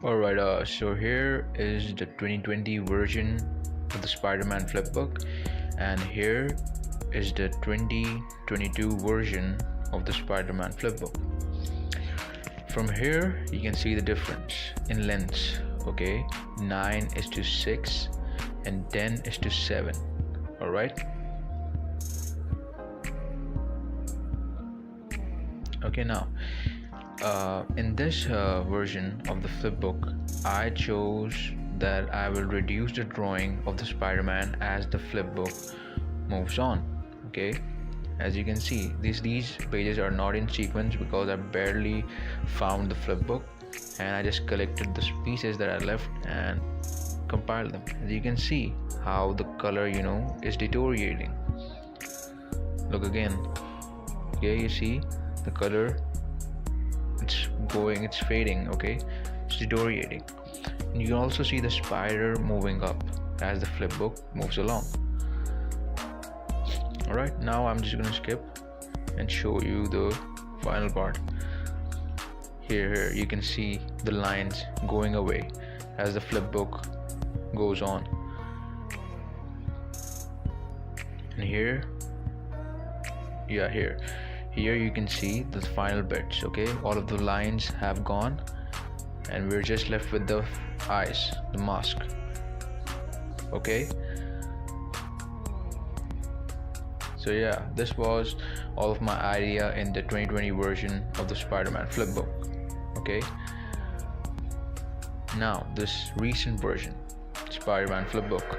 Alright, so here is the 2020 version of the Spider-Man flipbook, and here is the 2022 version of the Spider-Man flipbook. From here you can see the difference in lengths. Okay, 9:6 and 10:7. Alright. Okay, now in this version of the flipbook, I chose that I will reduce the drawing of the Spider-Man as the flipbook moves on. Okay, as you can see, these pages are not in sequence because I barely found the flipbook, and I just collected the pieces that I left and compiled them. As you can see how the color is deteriorating. Look again. Okay, you see the color, it's fading. Okay, it's deteriorating. And you can also see the spider moving up as the flipbook moves along. Alright, now I'm just gonna skip and show you the final part. Here you can see the lines going away as the flipbook goes on. And here you can see the final bits. Okay, all of the lines have gone and we're just left with the eyes, the mask. Okay, so yeah, this was all of my idea in the 2020 version of the Spider-Man flipbook. Okay, now this recent version, Spider-Man flipbook.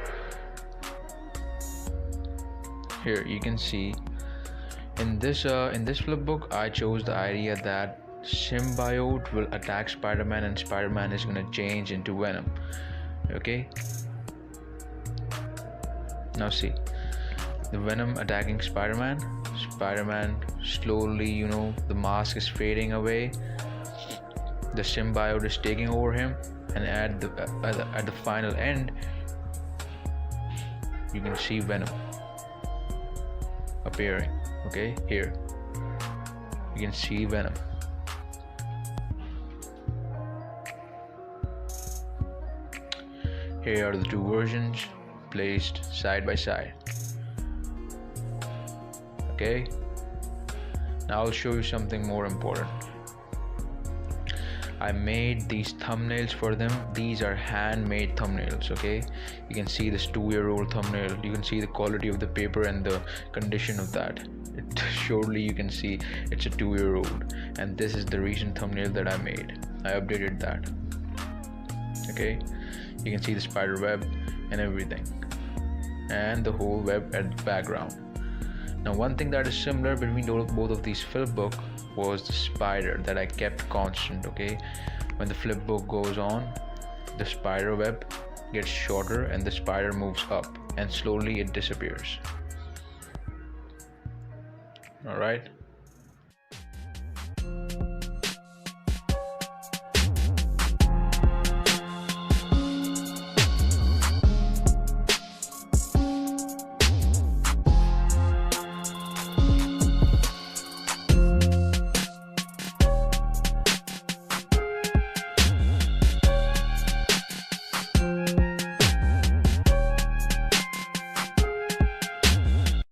Here you can see in this flipbook, I chose the idea that symbiote will attack Spider-Man and Spider-Man is gonna change into Venom. Okay, now see the Venom attacking Spider-Man. Spider-Man slowly, the mask is fading away. The symbiote is taking over him, and at the final end, you can see Venom appearing. Okay, here you can see Venom. Here are the two versions placed side by side. Okay, now I'll show you something more important. I made these thumbnails for them. These are handmade thumbnails. Okay, you can see this 2-year-old thumbnail. You can see the quality of the paper and the condition of that. Surely you can see it's a 2-year-old, and this is the recent thumbnail that I made. I updated that. Okay, you can see the spider web and everything, and the whole web at the background. Now, one thing that is similar between both of these flipbook was the spider that I kept constant. Okay, when the flipbook goes on, the spider web gets shorter and the spider moves up, and slowly it disappears. All right.